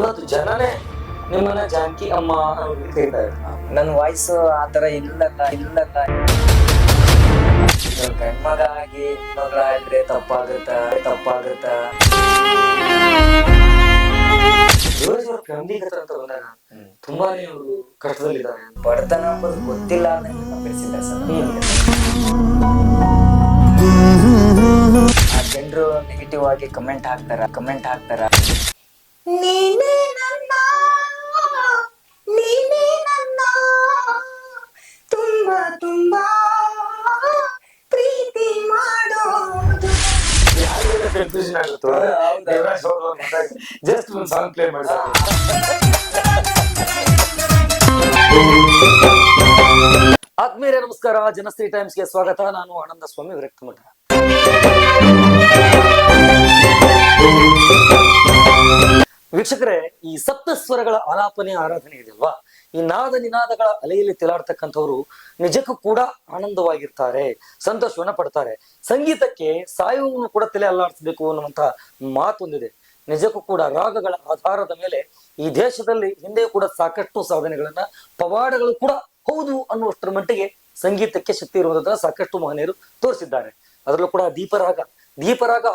ಇವತ್ತು ಜನನೇ ನಿಮ್ಮನ್ನ ಜಾನಕಿ ಅಮ್ಮ ಅನ್ನೋದು ಕರೀತಾ ಇದ್ದಾರೆ. ನನ್ ವಾಯ್ಸ್ ಆತರ ಇಲ್ಲಲ್ಲ ಗಂಡ್ಮಗ ಆಗಿ ಹೆಣ್ಮಗಳ ಆದ್ರೆ ತಪ್ಪಾಗುತ್ತ ಫ್ಯಾಮಿಲಿ ಅಂತ ಬಂದಾಗ ತುಂಬಾನೇ ಅವರು ಕಷ್ಟದಲ್ಲಿದ್ದಾರೆ. ಬಡತನ ಅಂಬುದು ಗೊತ್ತಿಲ್ಲ ಅಂತ ಬೆಳೆಸಿಲ್ಲ ಸರ್. ಆ ಜನರು ನೆಗೆಟಿವ್ ಆಗಿ ಕಮೆಂಟ್ ಹಾಕ್ತಾರ ನೀನೇ ನನ್ನ ತುಂಬಾ ಪ್ರೀತಿ ಮಾಡೋದು. ಕನ್ಫ್ಯೂಷನ್ ಆಗುತ್ತೋ ಜಸ್ಟ್ ಒಂದು ಸಾಂಗ್ ಪ್ಲೇ ಮಾಡಿ. ಆತ್ಮೀಯರೇ ನಮಸ್ಕಾರ, ಜನಶ್ರೀ ಟೈಮ್ಸ್ಗೆ ಸ್ವಾಗತ. ನಾನು ಆನಂದ ಸ್ವಾಮಿ ವಿರಕ್ತಮಠ. ವೀಕ್ಷಕರೇ, ಈ ಸಪ್ತ ಸ್ವರಗಳ ಆಲಾಪನೆ ಆರಾಧನೆ ಇದೆಯಲ್ವಾ, ಈ ನಾದ ನಿನಾದಗಳ ಅಲೆಯಲ್ಲಿ ತೇಲಾಡ್ತಕ್ಕಂಥವ್ರು ನಿಜಕ್ಕೂ ಕೂಡ ಆನಂದವಾಗಿರ್ತಾರೆ, ಸಂತೋಷವನ್ನ ಪಡ್ತಾರೆ. ಸಂಗೀತಕ್ಕೆ ಸಾಯುವನ್ನು ಕೂಡ ತಲೆ ಅಲ್ಲಾಡಿಸ್ಬೇಕು ಅನ್ನುವಂತ ಮಾತೊಂದಿದೆ. ನಿಜಕ್ಕೂ ಕೂಡ ರಾಗಗಳ ಆಧಾರದ ಮೇಲೆ ಈ ದೇಶದಲ್ಲಿ ಹಿಂದೆ ಕೂಡ ಸಾಕಷ್ಟು ಸಾಧನೆಗಳನ್ನ, ಪವಾಡಗಳು ಕೂಡ ಹೌದು ಅನ್ನುವಷ್ಟರ ಮಟ್ಟಿಗೆ ಸಂಗೀತಕ್ಕೆ ಶಕ್ತಿ ಇರುವುದನ್ನ ಸಾಕಷ್ಟು ಮಹನೀಯರು ತೋರಿಸಿದ್ದಾರೆ. ಅದರಲ್ಲೂ ಕೂಡ ದೀಪರಾಗ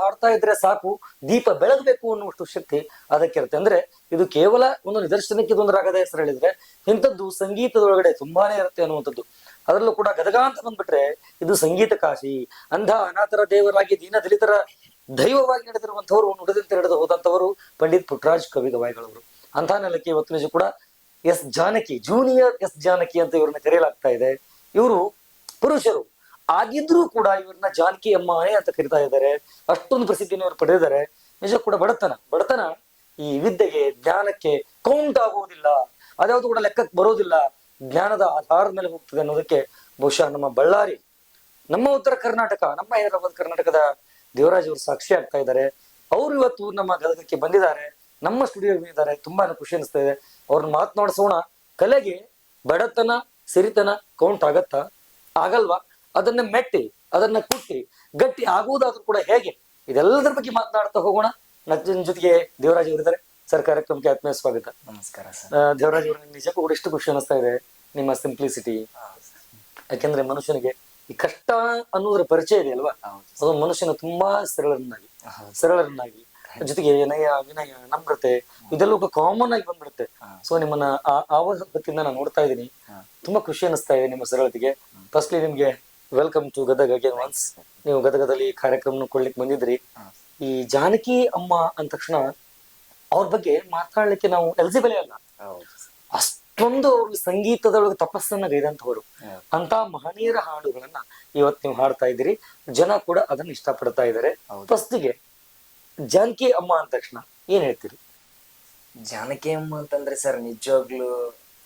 ಹಾಡ್ತಾ ಇದ್ರೆ ಸಾಕು, ದೀಪ ಬೆಳಗಬೇಕು ಅನ್ನುವಷ್ಟು ಶಕ್ತಿ ಅದಕ್ಕಿರುತ್ತೆ. ಅಂದ್ರೆ ಇದು ಕೇವಲ ಒಂದು ನಿದರ್ಶನಕ್ಕೆ ಇದೊಂದು ರಾಗದ ಹೆಸರು ಹೇಳಿದ್ರೆ, ಇಂಥದ್ದು ಸಂಗೀತದೊಳಗಡೆ ತುಂಬಾನೇ ಇರುತ್ತೆ ಅನ್ನುವಂಥದ್ದು. ಅದರಲ್ಲೂ ಕೂಡ ಗದಗ ಅಂತ ಬಂದ್ಬಿಟ್ರೆ ಇದು ಸಂಗೀತ ಕಾಶಿ. ಅಂಧ ಅನಾಥರ ದೇವರಾಗಿ ದೀನ ದಲಿತರ ದೈವವಾಗಿ ನಡೆದಿರುವಂತವ್ರು, ನುಡಿದಂತೆ ನಡೆದು ಹೋದಂತವರು ಪಂಡಿತ್ ಪುಟ್ಟರಾಜ್ ಕವಿಗವಾಯಿಗಳವರು. ಅಂತ ನೆಲಕ್ಕೆ ಇವತ್ತು ನಿಜ ಕೂಡ S Janaki, junior S Janaki ಅಂತ ಇವ್ರನ್ನ ಕರೆಯಲಾಗ್ತಾ ಇದೆ. ಇವರು ಪುರುಷರು ಆಗಿದ್ರೂ ಕೂಡ ಇವ್ರನ್ನ ಜಾನಕಿ ಅಮ್ಮನೇ ಅಂತ ಕರಿತಾ ಇದ್ದಾರೆ. ಅಷ್ಟೊಂದು ಪ್ರಸಿದ್ಧಿಯನ್ನು ಇವರು ಪಡೆದಿದ್ದಾರೆ. ನಿಜ ಕೂಡ ಬಡತನ ಈ ವಿದ್ಯೆಗೆ, ಜ್ಞಾನಕ್ಕೆ ಕೌಂಟ್ ಆಗುವುದಿಲ್ಲ, ಅದ್ಯಾವುದು ಕೂಡ ಲೆಕ್ಕಕ್ಕೆ ಬರೋದಿಲ್ಲ. ಜ್ಞಾನದ ಆಧಾರದ ಮೇಲೆ ಹೋಗ್ತದೆ ಅನ್ನೋದಕ್ಕೆ ಬಹುಶಃ ನಮ್ಮ ಬಳ್ಳಾರಿ, ನಮ್ಮ ಉತ್ತರ ಕರ್ನಾಟಕ, ನಮ್ಮ ಹೈದರಾಬಾದ್ ಕರ್ನಾಟಕದ ದೇವರಾಜ್ ಅವರು ಸಾಕ್ಷಿ ಆಗ್ತಾ ಇದ್ದಾರೆ. ಅವರು ಇವತ್ತು ನಮ್ಮ ಗದಗಕ್ಕೆ ಬಂದಿದ್ದಾರೆ, ನಮ್ಮ ಸ್ಟುಡಿಯೋ ಬಂದಿದ್ದಾರೆ. ತುಂಬಾನೇ ಖುಷಿ ಅನಿಸ್ತಾ ಇದೆ. ಅವ್ರನ್ನ ಮಾತನಾಡಿಸೋಣ. ಕಲೆಗೆ ಬಡತನ, ಸಿರಿತನ ಕೌಂಟ್ ಆಗತ್ತಾ? ಆಗಲ್ವಾ? ಅದನ್ನ ಮೆಟ್ಟಿ, ಅದನ್ನ ಕುಟ್ಟಿ ಗಟ್ಟಿ ಆಗುವುದಾದ್ರೂ ಕೂಡ ಹೇಗೆ? ಇದೆಲ್ಲದರ ಬಗ್ಗೆ ಮಾತನಾಡ್ತಾ ಹೋಗೋಣ. ನನ್ನ ಜೊತೆಗೆ ದೇವರಾಜ್ ಅವರಿದ್ದಾರೆ. ಸರ್, ಕಾರ್ಯಕ್ರಮಕ್ಕೆ ಆತ್ಮೀಯ ಸ್ವಾಗತ. ನಮಸ್ಕಾರ ಸರ್. ದೇವರಾಜ್ ಅವರು, ನಿಜಕ್ಕೂ ಕೂಡ ಎಷ್ಟು ಖುಷಿ ಅನಿಸ್ತಾ ಇದೆ ನಿಮ್ಮ ಸಿಂಪ್ಲಿಸಿಟಿ. ಯಾಕೆಂದ್ರೆ ಮನುಷ್ಯನಿಗೆ ಈ ಕಷ್ಟ ಅನ್ನೋದ್ರ ಪರಿಚಯ ಇದೆ ಅಲ್ವಾ, ಅದು ಮನುಷ್ಯನ ತುಂಬಾ ಸರಳರನ್ನಾಗಿ ಜೊತೆಗೆ ವಿನಯ, ನಮ್ರತೆ ಇದೆಲ್ಲ ಕಾಮನ್ ಆಗಿ ಬಂದ್ಬಿಡುತ್ತೆ. ಸೊ ನಿಮ್ಮನ್ನ ಆವತ್ತಿಂದ ನಾನು ನೋಡ್ತಾ ಇದ್ದೀನಿ. ತುಂಬಾ ಖುಷಿ ಅನಿಸ್ತಾ ಇದೆ ನಿಮ್ಮ ಸರಳತೆಗೆ. ಫಸ್ಟ್ಲಿ ನಿಮ್ಗೆ welcome to Gadag again once. ನೀವು ಗದಗದಲ್ಲಿ ಕಾರ್ಯಕ್ರಮ ಕೊಡ್ಲಿಕ್ಕೆ ಬಂದಿದ್ರಿ. ಈ ಜಾನಕಿ ಅಮ್ಮ ಅಂದ ತಕ್ಷಣ ಅವ್ರ ಬಗ್ಗೆ ಮಾತಾಡ್ಲಿಕ್ಕೆ ನಾವು ಎಲಿಜಿಬಲ್ ಅಲ್ಲ. ಅಷ್ಟೊಂದು ಸಂಗೀತದೊಳಗೆ ತಪಸ್ಸನ್ನ ಗೈದಂತವರು. ಅಂತ ಮಹನೀಯರ ಹಾಡುಗಳನ್ನ ಇವತ್ತು ನೀವು ಹಾಡ್ತಾ ಇದ್ದೀರಿ. ಜನ ಕೂಡ ಅದನ್ನ ಇಷ್ಟಪಡ್ತಾ ಇದ್ದಾರೆ. ಫಸ್ಟಿಗೆ ಜಾನಕಿ ಅಮ್ಮ ಅಂದ ತಕ್ಷಣ ಏನ್ ಹೇಳ್ತೀರಿ? ಜಾನಕಿ ಅಮ್ಮ ಅಂತಂದ್ರೆ ಸರ್, ನಿಜವಾಗ್ಲು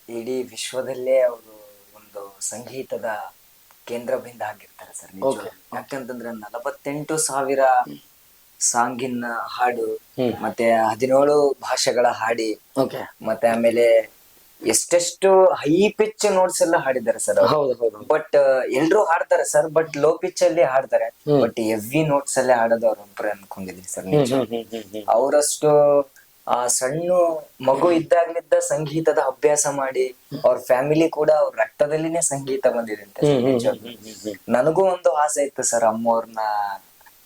ಇಡೀ ವಿಶ್ವದಲ್ಲೇ ಅವರು ಒಂದು ಸಂಗೀತದ ಕೇಂದ್ರ ಬಿಂದು ಆಗಿರ್ತಾರೆ ಸರ್. ಯಾಕಂತಂದ್ರೆ 48,000 ಸಾಂಗಿನ ಹಾಡು, ಮತ್ತೆ 17 ಭಾಷೆಗಳ ಹಾಡಿ, ಮತ್ತೆ ಆಮೇಲೆ ಎಷ್ಟೆಷ್ಟು ಹೈ ಪಿಚ್ ನೋಟ್ಸ್ ಎಲ್ಲ ಹಾಡಿದ್ದಾರೆ ಸರ್. ಬಟ್ ಎಲ್ರು ಹಾಡ್ತಾರೆ ಸರ್, ಬಟ್ ಲೋ ಪಿಚ್ ಅಲ್ಲಿ ಹಾಡ್ತಾರೆ. ಬಟ್ ಹೆವಿ ನೋಟ್ಸ್ ಅಲ್ಲೇ ಹಾಡೋದು ಅವ್ರೊಬ್ರೆ ಅನ್ಕೊಂಡಿದೀನಿ ಸರ್. ಅವರಷ್ಟು ಆ ಸಣ್ಣ ಮಗು ಇದ್ದಾಗ್ಲಿದ್ದ ಸಂಗೀತದ ಅಭ್ಯಾಸ ಮಾಡಿ, ಅವ್ರ ಫ್ಯಾಮಿಲಿ ಕೂಡ ಅವ್ರ ರಕ್ತದಲ್ಲಿನೇ ಸಂಗೀತ ಬಂದಿದೆ ಅಂತ. ನನಗೂ ಒಂದು ಆಸೆ ಇತ್ತು ಸರ್, ಅಮ್ಮವ್ರನ್ನ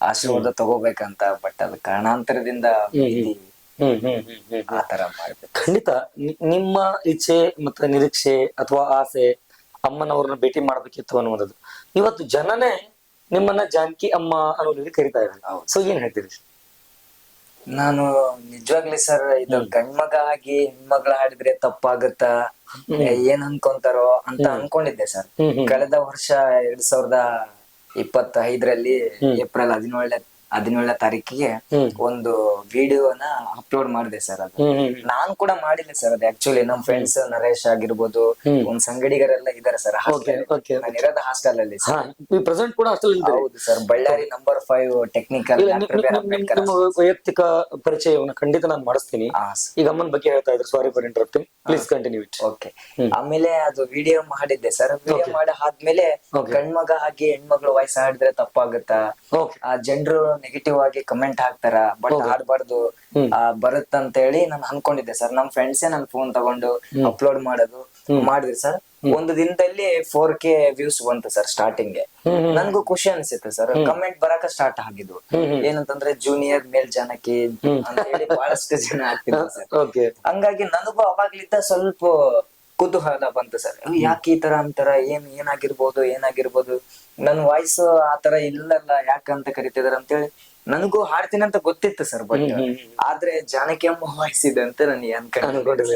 ಆಶೀರ್ವಾದ ತಗೋಬೇಕಂತ. ಬಟ್ ಅದು ಕಾರಣಾಂತರದಿಂದ ಆತರ ಮಾಡ್ಬೇಕು. ಖಂಡಿತ ನಿಮ್ಮ ಇಚ್ಛೆ ಮತ್ತೆ ನಿರೀಕ್ಷೆ ಅಥವಾ ಆಸೆ ಅಮ್ಮನವ್ರನ್ನ ಭೇಟಿ ಮಾಡ್ಬೇಕಿತ್ತು ಅನ್ನುವಂಥದ್ದು. ಇವತ್ತು ಜನನೇ ನಿಮ್ಮನ್ನ ಜಾನಕಿ ಅಮ್ಮ ಅನ್ನೋದ್ರಲ್ಲಿ ಕರಿತಾ ಇದ್ದಾರೆ. ಸೊ ಏನ್ ಹೇಳ್ತೀರಿ? ನಾನು ನಿಜವಾಗ್ಲಿ ಸರ್, ಇದು ಗಂಡ್ಮಗ ಆಗಿ ಹೆಣ್ಮಗಳ ಹಾಡಿದ್ರೆ ತಪ್ಪಾಗುತ್ತ, ಏನ್ ಅನ್ಕೊಂತಾರೋ ಅಂತ ಅನ್ಕೊಂಡಿದ್ದೆ ಸರ್. ಕಳೆದ ವರ್ಷ 2025 ಏಪ್ರಿಲ್ 17ನೇ ತಾರೀಕಿಗೆ ಒಂದು ವಿಡಿಯೋನ ಅಪ್ಲೋಡ್ ಮಾಡಿದೆ ಸರ್. ಅದು ನಾನ್ ಕೂಡ ಮಾಡಿಲ್ಲ ಸರ್. ಅದು ಆಕ್ಚುಲಿ ನಮ್ ಫ್ರೆಂಡ್ಸ್ ನರೇಶ್ ಆಗಿರ್ಬೋದು, ಒಂದ್ ಸಂಗಡಿಗರೆಲ್ಲ ಇದಾರೆ ಸರ್. ನಾನು ಇರೋದು ಹಾಸ್ಟೆಲ್ ಅಲ್ಲಿ. ಹೌದು ಸರ್, ಬಳ್ಳಾರಿ ನಂಬರ್ 5 ಟೆಕ್ನಿಕಲ್. ವೈಯಕ್ತಿಕ ಪರಿಚಯವನ್ನು ಖಂಡಿತ ನಾನು ಮಾಡಿಸ್ತೀನಿ. ಈಗ ಅಮ್ಮನ ಬಗ್ಗೆ ಹೇಳ್ತಾ ಇದ್ರು, sorry for interrupting, please continue it. Okay. ಆಮೇಲೆ ಅದು ವಿಡಿಯೋ ಮಾಡಿದ್ದೆ ಸರ್. ವಿಡಿಯೋ ಮಾಡಿ ಆದ್ಮೇಲೆ ಗಂಡ್ಮಗ ಆಗಿ ಹೆಣ್ಮಗಳು ವಾಯ್ಸ್ ಹಾಡಿದ್ರೆ ತಪ್ಪಾಗುತ್ತಾ, ಆ ಜನರು ನೆಗೆಟಿವ್ ಆಗಿ ಕಮೆಂಟ್ ಹಾಕ್ತಾರ, ಬಟ್ ಆಡ್ಬಾರ್ದು ಬರುತ್ತಂತ ಹೇಳಿ ನಾನು ಅನ್ಕೊಂಡಿದ್ದೆ ಸರ್. ನಮ್ ಫ್ರೆಂಡ್ಸೇ ನನ್ ಫೋನ್ ತಗೊಂಡು ಅಪ್ಲೋಡ್ ಮಾಡಿದ್ರಿ ಸರ್. ಒಂದು ದಿನದಲ್ಲಿ 4K ವ್ಯೂಸ್ ಬಂತು ಸರ್ ಸ್ಟಾರ್ಟಿಂಗ್ ಗೆ. ನನ್ಗೂ ಖುಷಿ ಅನ್ಸಿತ್ತು ಸರ್. ಕಮೆಂಟ್ ಬರಕ ಸ್ಟಾರ್ಟ್ ಆಗಿದ್ವು, ಏನಂತಂದ್ರೆ ಜೂನಿಯರ್ ಮೇಲ್ ಜಾನಕಿ ಅಂತ ಹೇಳಿ ಬಹಳಷ್ಟು ಜನ ಆಗ್ತಿದ್ರು ಸರ್. ಹಂಗಾಗಿ ನನಗೂ ಅವಾಗ್ಲಿದ್ದ ಸ್ವಲ್ಪ ಕುತೂಹಲ ಬಂತು ಸರ್. ಯಾಕೆ ಈ ತರ ಅಂತಾರ, ಏನಾಗಿರ್ಬೋದು ನನ್ ವಾಯ್ಸ್ ಆತರ ಇಲ್ಲಲ್ಲ, ಯಾಕಂತ ಕರಿತಿದಾರ ಅಂತೇಳಿ ನನಗೂ ಹಾಡ್ತೀನಿ ಅಂತ ಗೊತ್ತಿತ್ತು ಸರ್. ಬಟ್ ಆದ್ರೆ ಜಾನಕಿ ಅಮ್ಮ ವಾಯ್ಸ್ ಇದೆ ಅಂತ ನನಗೆ ಅನ್ಕೊಂಡಿಲ್ಲ.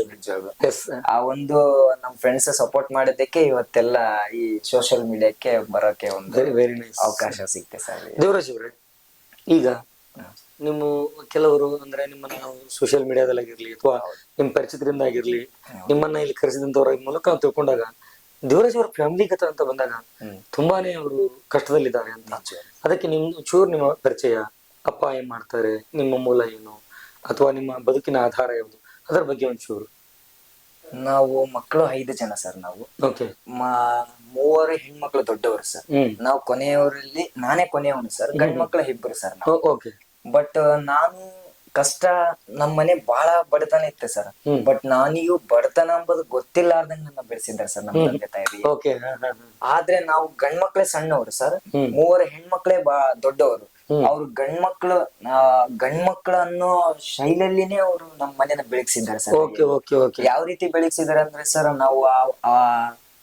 ಆ ಒಂದು ನಮ್ ಫ್ರೆಂಡ್ಸ್ ಸಪೋರ್ಟ್ ಮಾಡಿದ್ದಕ್ಕೆ ಇವತ್ತೆಲ್ಲ ಈ ಸೋಷಿಯಲ್ ಮೀಡಿಯಾಕ್ಕೆ ಬರೋಕೆ ಒಂದು ಅವಕಾಶ ಸಿಕ್ತೆ ಸರ್. ದೇವರಾಜ್ ಅವ್ರೆ, ಈಗ ನಿಮ್ಮ ಕೆಲವರು ಅಂದ್ರೆ ನಿಮ್ಮನ್ನ ಸೋಷಿಯಲ್ ಮೀಡಿಯಾದಲ್ಲಾಗಿರ್ಲಿ ಅಥವಾ ನಿಮ್ ಪರಿಚಿತರಿಂದ ಆಗಿರ್ಲಿ, ನಿಮ್ಮನ್ನ ಇಲ್ಲಿ ಕರೆಸಿದಂತವ್ರ ಮೂಲಕ ನಾವು ತಿಳ್ಕೊಂಡಾಗ ದೇವರಾಜ್ ಅವ್ರ ಫ್ಯಾಮಿಲಿ ಕಥೆ ಅಂತ ಬಂದಾಗ ತುಂಬಾನೇ ಅವರು ಕಷ್ಟದಲ್ಲಿದ್ದಾರೆ ಅಂತ. ಅದಕ್ಕೆ ನಿಮ್ಮ ಪರಿಚಯ, ಅಪ್ಪ ಏನ್ ಮಾಡ್ತಾರೆ, ನಿಮ್ಮ ಮೂಲ ಏನು, ಅಥವಾ ನಿಮ್ಮ ಬದುಕಿನ ಆಧಾರ ಯಾವುದು, ಅದರ ಬಗ್ಗೆ ಒಂಚೂರು. ನಾವು ಮಕ್ಕಳು 5 ಜನ ಸರ್. ನಾವು ಮೂವರು ಹೆಣ್ಮಕ್ಳು ದೊಡ್ಡವರು ಸರ್. ನಾವು ಕೊನೆಯವರಲ್ಲಿ ನಾನೇ ಕೊನೆಯವನು ಸರ್. ಗಂಡ್ ಮಕ್ಳು 2 ಸರ್. ಬಟ್ ನಾನು ಕಷ್ಟ, ನಮ್ ಮನೆ ಬಹಳ ಬಡತನ ಇತ್ತು ಸರ್. ಬಟ್ ನಾನಿಗೂ ಬಡತನ ಅಂಬುದು ಗೊತ್ತಿಲ್ಲಾರ್ದಂಗ ನನ್ನ ಬೆಳೆಸಿದ್ದಾರೆ ಸರ್ ನಮ್ಮ ತಂದೆ ತಾಯಿ. ಆದ್ರೆ ನಾವು ಗಂಡ್ಮಕ್ಳೇ ಸಣ್ಣವರು ಸರ್, 3 ಹೆಣ್ಮಕ್ಳೇ ದೊಡ್ಡವರು. ಅವ್ರು ಗಂಡ್ಮಕ್ಳು ಅನ್ನೋ ಶೈಲಿಯಲ್ಲಿನೇ ಅವರು ನಮ್ಮ ಮನೆನ ಬೆಳಗ್ಸಿದ್ದಾರೆ ಸರ್. ಯಾವ ರೀತಿ ಬೆಳಗ್ಸಿದಾರೆ ಅಂದ್ರೆ ಸರ್, ನಾವು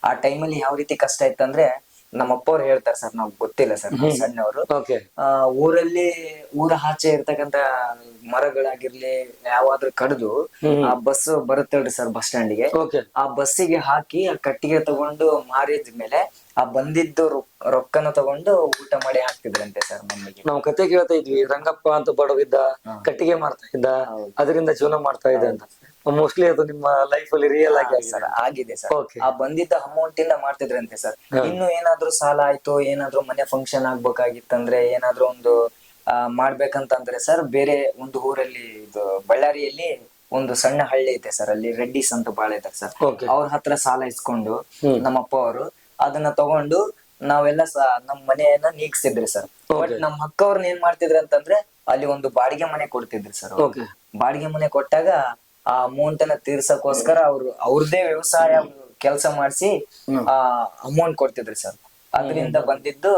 ಆ ಟೈಮಲ್ಲಿ ಯಾವ ರೀತಿ ಕಷ್ಟ ಇತ್ತಂದ್ರೆ, ನಮ್ಮಪ್ಪ ಅವ್ರು ಹೇಳ್ತಾರೆ ಸರ್, ನಾವ್ ಗೊತ್ತಿಲ್ಲ ಸರ್, ಸಣ್ಣವರು. ಊರ ಆಚೆ ಇರ್ತಕ್ಕಂತ ಮರಗಳಾಗಿರ್ಲಿ ಯಾವಾದ್ರೂ ಕಡ್ದು ಆ ಬಸ್ ಬರುತ್ತೇಳ್ರಿ ಸರ್ ಬಸ್ ಸ್ಟ್ಯಾಂಡ್ಗೆ, ಆ ಬಸ್ಸಿಗೆ ಹಾಕಿ ಆ ಕಟ್ಟಿಗೆ ತಗೊಂಡು ಮಾರಿದ ಮೇಲೆ ಆ ಬಂದಿದ್ದು ರೊಕ್ಕನ ತಗೊಂಡು ಊಟ ಮಾಡಿ ಹಾಕ್ತಿದ್ರಂತೆ ಸರ್ ನಮಗೆ. ನಾವು ಕತೆ ಕೇಳ್ತಾ ಇದ್ವಿ, ರಂಗಪ್ಪ ಅಂತ ಬಡವಿದ್ದ, ಕಟ್ಟಿಗೆ ಮಾಡ್ತಾ ಇದ್ದ, ಅದರಿಂದ ಜೀವನ ಮಾಡ್ತಾ ಇದ್ದ ಅಂತ. ಮೋಸ್ಟ್ಲಿ ಅದು ನಿಮ್ಮ ಲೈಫ್ ಅಲ್ಲಿ ರಿಯಲ್ ಆಗಿದೆ ಸರ್. ಆ ಬಂದಿದ್ದ ಅಮೌಂಟ್ ಇಂದ ಮಾಡ್ತಿದ್ರಂತೆ ಸರ್. ಇನ್ನು ಏನಾದ್ರೂ ಸಾಲ ಆಯ್ತು, ಏನಾದ್ರೂ ಮನೆ ಫಂಕ್ಷನ್ ಆಗ್ಬೇಕಾಗಿತ್ತಂದ್ರೆ, ಏನಾದ್ರೂ ಒಂದು ಮಾಡ್ಬೇಕಂತಂದ್ರೆ ಸರ್, ಬೇರೆ ಒಂದು ಊರಲ್ಲಿ, ಇದು ಬಳ್ಳಾರಿಯಲ್ಲಿ ಒಂದು ಸಣ್ಣ ಹಳ್ಳಿ ಐತೆ ಸರ್, ಅಲ್ಲಿ ರೆಡ್ಡಿಸ್ ಅಂತ ಬಾಳ ಇದ್ದಾರೆ ಸರ್. ಅವ್ರ ಹತ್ರ ಸಾಲ ಇಸ್ಕೊಂಡು ನಮ್ಮಪ್ಪ ಅವರು ಅದನ್ನ ತಗೊಂಡು ನಾವೆಲ್ಲ ನಮ್ ಮನೆಯನ್ನ ನೀಗ್ಸಿದ್ರಿ ಸರ್. ಬಟ್ ನಮ್ ಅಕ್ಕವ್ರನ್ನ ಏನ್ ಮಾಡ್ತಿದ್ರು ಅಂತಂದ್ರೆ, ಅಲ್ಲಿ ಒಂದು ಬಾಡಿಗೆ ಮನೆ ಕೊಡ್ತಿದ್ರಿ ಸರ್. ಬಾಡಿಗೆ ಮನೆ ಕೊಟ್ಟಾಗ ಆ ಅಮೌಂಟ್ ಅನ್ನ ತೀರ್ಸಕ್ಕೋಸ್ಕರ ಅವ್ರದೇ ವ್ಯವಸಾಯ ಕೆಲಸ ಮಾಡಿಸಿ ಆ ಅಮೌಂಟ್ ಕೊಡ್ತಿದ್ರಿ ಸರ್. ಅದರಿಂದ ಬಂದಿದ್ದು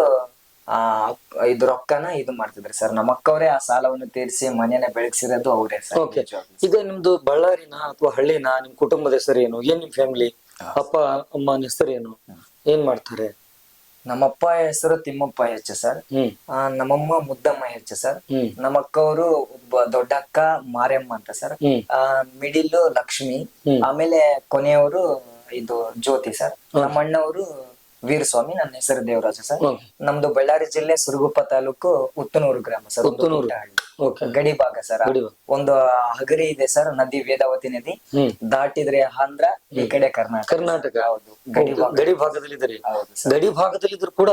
ಇದು ರೊಕ್ಕನ ಇದು ಮಾಡ್ತಿದ್ರಿ ಸರ್. ನಮ್ಮ ಅಕ್ಕವರೇ ಆ ಸಾಲವನ್ನು ತೀರಿಸಿ ಮನೆಯನ್ನ ಬೆಳಗ್ಸಿರೋದು ಅವರೇ ಸರ್. ಈಗ ನಿಮ್ದು ಬಳ್ಳಾರಿನ ಅಥವಾ ಹಳ್ಳಿನ ನಿಮ್ ಕುಟುಂಬದ ಹೆಸರು ಏನು, ಏನ್ ನಿಮ್ ಫ್ಯಾಮಿಲಿ, ಅಪ್ಪ ಅಮ್ಮನ ಹೆಸರು ಏನು, ಏನ್ ಮಾಡ್ತಾರೆ? ನಮ್ಮಪ್ಪ ಹೆಸರು ತಿಮ್ಮಪ್ಪ ಹೆಚ್ಚ ಸರ್. ನಮ್ಮಮ್ಮ ಮುದ್ದಮ್ಮ ಹೆಚ್ಚ ಸರ್. ನಮ್ಮ ಅಕ್ಕವರು ಒಬ್ಬ ದೊಡ್ಡ ಅಕ್ಕ ಮಾರಮ್ಮ ಅಂತ ಸರ್. ಮಿಡಿಲ್ ಲಕ್ಷ್ಮಿ, ಆಮೇಲೆ ಕೊನೆಯವರು ಇದು ಜ್ಯೋತಿ ಸರ್. ನಮ್ಮ ಅಣ್ಣವರು ವೀರಸ್ವಾಮಿ, ನನ್ನ ಹೆಸರು ದೇವರಾಜ ಸರ್. ನಮ್ದು ಬಳ್ಳಾರಿ ಜಿಲ್ಲೆ ಸುರಗುಪ್ಪ ತಾಲೂಕು ಉತ್ತನೂರು ಗ್ರಾಮ ಸರ್. ಗಡಿ ಭಾಗ ಸರ್. ಒಂದು ಹಗರಿ ಇದೆ ಸರ್, ನದಿ, ವೇದಾವತಿ ನದಿ ದಾಟಿದ್ರೆ ಆಂಧ್ರ, ಈ ಕಡೆ ಕರ್ನಾಟಕ. ಹೌದು, ಗಡಿ ಭಾಗದಲ್ಲಿದ್ದಾರೆ. ಗಡಿ ಭಾಗದಲ್ಲಿದ್ರು ಕೂಡ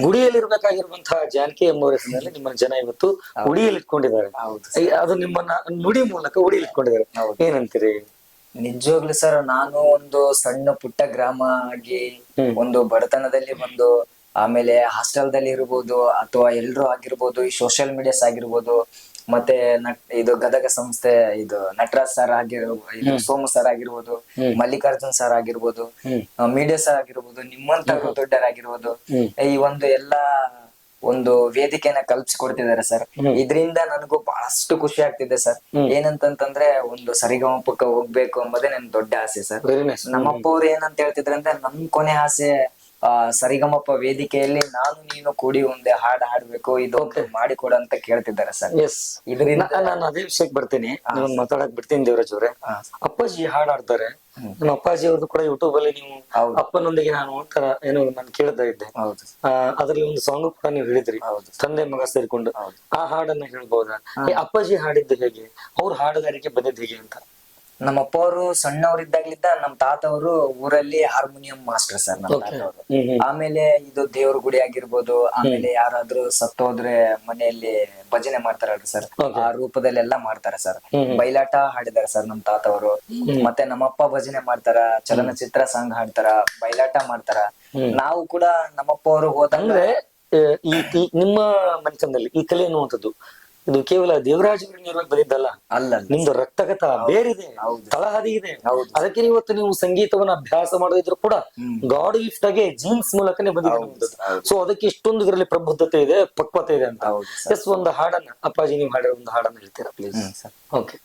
ಗುಡಿಯಲ್ಲಿ ಇರ್ಬೇಕಾಗಿರುವಂತಹ ಜಾನಕಿ ಎಂಬುವರ ಹೆಸರಿನಲ್ಲಿ ನಿಮ್ಮನ್ನ ಜನ ಇವತ್ತು ಗುಡಿಯಲ್ಲಿ ಇಟ್ಕೊಂಡಿದ್ದಾರೆ. ಅದು ನಿಮ್ಮನ್ನ ನುಡಿ ಮೂಲಕ ಗುಡಿಯಲ್ಲಿ ಇಟ್ಕೊಂಡಿದ್ದಾರೆ. ಏನಂತೀರಿ? ನಿಜವಾಗ್ಲು ಸರ್, ನಾನು ಒಂದು ಸಣ್ಣ ಪುಟ್ಟ ಗ್ರಾಮ ಆಗಿ ಒಂದು ಬಡತನದಲ್ಲಿ ಬಂದು, ಆಮೇಲೆ ಹಾಸ್ಟೆಲ್ದಲ್ಲಿ ಇರ್ಬೋದು ಅಥವಾ ಎಲ್ರು ಆಗಿರ್ಬೋದು, ಈ ಸೋಷಿಯಲ್ ಮೀಡಿಯಾಸ್ ಆಗಿರ್ಬೋದು, ಮತ್ತೆ ಇದು ಗದಗ ಸಂಸ್ಥೆ, ಇದು ನಟರಾಜ್ ಸರ್ ಆಗಿರ್ಬೋದು, ಸೋಮು ಸರ್ ಆಗಿರ್ಬೋದು, ಮಲ್ಲಿಕಾರ್ಜುನ್ ಸರ್ ಆಗಿರ್ಬೋದು, ಮೀಡಿಯಾ ಸರ್ ಆಗಿರ್ಬೋದು, ನಿಮ್ಮಂತ ದೊಡ್ಡರಾಗಿರ್ಬೋದು, ಈ ಒಂದು ಎಲ್ಲಾ ಒಂದು ವೇದಿಕೆನ ಕಲ್ಪಿಸಿಕೊಡ್ತಿದ್ದಾರೆ ಸರ್. ಇದರಿಂದ ನನಗೂ ಬಹಳಷ್ಟು ಖುಷಿ ಆಗ್ತಿದೆ ಸರ್. ಏನಂತಂದ್ರೆ, ಒಂದು ಸರಿಗಮಪಕ್ಕ ಹೋಗ್ಬೇಕು ಎಂಬುದೇ ನನ್ ದೊಡ್ಡ ಆಸೆ ಸರ್. ನಮ್ಮಪ್ಪ ಅವ್ರು ಏನಂತ ಹೇಳ್ತಿದ್ರೆ ಅಂದ್ರೆ, ನಮ್ ಕೊನೆ ಆಸೆ ಸರಿಗಮಪ ವೇದಿಕೆಯಲ್ಲಿ ನಾನು ನೀನು ಕೂಡಿ ಒಂದೇ ಹಾಡು ಹಾಡ್ಬೇಕು, ಇದು ಮಾಡಿಕೊಡು ಅಂತ ಕೇಳ್ತಿದ್ದಾರೆ ಸರ್. ಇದರಿಂದ ನಾನು ಅದೇ ವಿಷಯಕ್ಕೆ ಬರ್ತೀನಿ, ನೀವು ಮಾತಾಡಕ್ ಬಿಡ್ತೀನಿ ದೇವರಾಜ್ ಅವ್ರೆ. ಅಪ್ಪಾಜಿ ಹಾಡಾಡ್ತಾರೆ. ನಿಮ್ಮ ಅಪ್ಪಾಜಿ ಅವ್ರದ್ದು ಕೂಡ ಯೂಟ್ಯೂಬ್ ಅಲ್ಲಿ ನೀವು ಅಪ್ಪನೊಂದಿಗೆ ನಾನು ಒಂಥರ ಏನೋ ನಾನು ಕೇಳ್ತಾ ಇದ್ದೆ. ಅದ್ರಲ್ಲಿ ಒಂದು ಸಾಂಗ್ ಕೂಡ ನೀವು ಹೇಳಿದ್ರಿ, ತಂದೆ ಮಗ ಸೇರಿಕೊಂಡು. ಆ ಹಾಡನ್ನ ಹೇಳ್ಬಹುದಾ? ಅಪ್ಪಾಜಿ ಹಾಡಿದ್ದು ಹೇಗೆ, ಅವ್ರ ಹಾಡುಗಾರಿಕೆ ಬಂದಿದ್ದು ಹೇಗೆ ಅಂತ? ನಮ್ಮಪ್ಪ ಅವರು ಸಣ್ಣವರಿದ್ದಾಗ್ಲಿದ್ದ ನಮ್ಮ ತಾತವರು ಊರಲ್ಲಿ ಹಾರ್ಮೋನಿಯಂ ಮಾಸ್ಟರ್ ಸರ್. ನಮ್ಮ ತಾತವರು ಆಮೇಲೆ ಇದು ದೇವ್ರ ಗುಡಿ ಆಗಿರ್ಬೋದು, ಆಮೇಲೆ ಯಾರಾದ್ರೂ ಸತ್ತೋದ್ರೆ ಮನೆಯಲ್ಲಿ ಭಜನೆ ಮಾಡ್ತಾರಲ್ರಿ ಸರ್, ಆ ರೂಪದಲ್ಲೆಲ್ಲ ಮಾಡ್ತಾರ ಸರ್. ಬಯಲಾಟ ಹಾಡಿದಾರೆ ಸರ್ ನಮ್ ತಾತವರು. ಮತ್ತೆ ನಮ್ಮಪ್ಪ ಭಜನೆ ಮಾಡ್ತಾರ, ಚಲನಚಿತ್ರ ಸಾಂಗ್ ಹಾಡ್ತಾರ, ಬಯಲಾಟ ಮಾಡ್ತಾರ. ನಾವು ಕೂಡ ನಮ್ಮಪ್ಪ ಅವರು ಹೋದಂದ್ರೆ ನಿಮ್ಮ ಮನೆತನದಲ್ಲಿ ಈ ಕಲೆ ಅನ್ನುವಂಥದ್ದು ಇದು ಕೇವಲ ದೇವರಾಜ ಬಂದಿದ್ದಲ್ಲ, ಅಲ್ಲ ನಿಮ್ದು ರಕ್ತಗತ ಬೇರಿದೆ, ಹೌದು. ತಳಹದಿ ಇದೆ. ಹೌದು. ಅದಕ್ಕೆ ಇವತ್ತು ನೀವು ಸಂಗೀತವನ್ನ ಅಭ್ಯಾಸ ಮಾಡೋದಿದ್ರು ಕೂಡ ಗಾಡ್ ಗಿಫ್ಟ್ ಆಗಿ ಜೀನ್ಸ್ ಮೂಲಕನೇ ಬಂದಿದೆ ನಿಮ್ದು. ಸೊ ಅದಕ್ಕೆ ಇಷ್ಟೊಂದು ಇದರಲ್ಲಿ ಪ್ರಬುದ್ಧತೆ ಇದೆ, ಪಕ್ವತೆ ಇದೆ ಅಂತ. ಹೌದು sir. ಎಸ್, ಒಂದು ಹಾಡನ್ನ ಅಪ್ಪಾಜಿ ನೀವು ಹಾಡಿರೋ ಒಂದು ಹಾಡನ್ನ ಹೇಳ್ತೀರಾ ಪ್ಲೀಸ್? ಓಕೆ.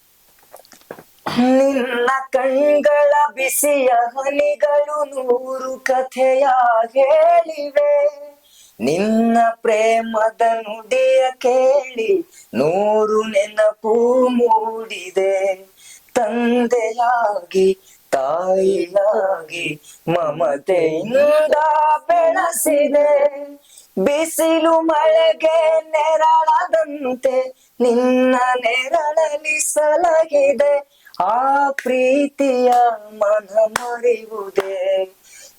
ನಿನ್ನ ಕಣ್ಗಳ ಬಿಸಿಯ ಹನಿಗಳು ನೂರು ಕಥೆಯ ಹೇಳಿವೆ, ನಿನ್ನ ಪ್ರೇಮದ ನುಡಿಯ ಕೇಳಿ ನೂರು ನೆನಪು ಮೂಡಿದೆ. ತಂದೆಯಾಗಿ ತಾಯಿಯಾಗಿ ಮಮತೆಯಿಂದ ಬೆಳೆಸಿದೆ, ಬಿಸಿಲು ಮಳೆಗೆ ನೆರಳದಂತೆ ನಿನ್ನ ನೆರಳಲಿ ಸಲಗಿದೆ. ಆ ಪ್ರೀತಿಯ ಮನ ಮರೆಯುವುದೇ,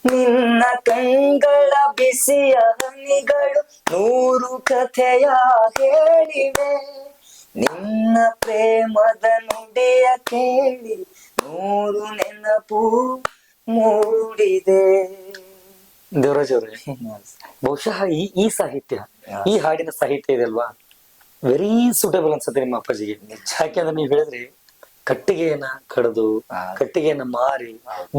ನಿನ್ನ ಕಣ್ಗಳ ಬಿಸಿಯ ಹನಿಗಳು ನೂರು ಕಥೆಯ ಹೇಳಿವೆ, ನಿನ್ನ ಪ್ರೇಮದ ನುಡಿಯ ಕೇಳಿ ನೂರು ನೆನಪು ಮೂಡಿದೆ. ದೇವರಾಜ್ ಅವರೇ, ಬಹುಶಃ ಈ ಸಾಹಿತ್ಯ, ಈ ಹಾಡಿನ ಸಾಹಿತ್ಯ ಇದೆ ಅಲ್ವಾ, ವೆರಿ ಸೂಟೇಬಲ್ ಅನ್ಸುತ್ತೆ ನಿಮ್ಮ ಅಪ್ಪಾಜಿಗೆ. ಯಾಕೆಂದ್ರೆ ನೀವು ಹೇಳಿದ್ರಿ ಕಟ್ಟಿಗೆಯನ್ನ ಕಡಿದು ಕಟ್ಟಿಗೆಯನ್ನ ಮಾರಿ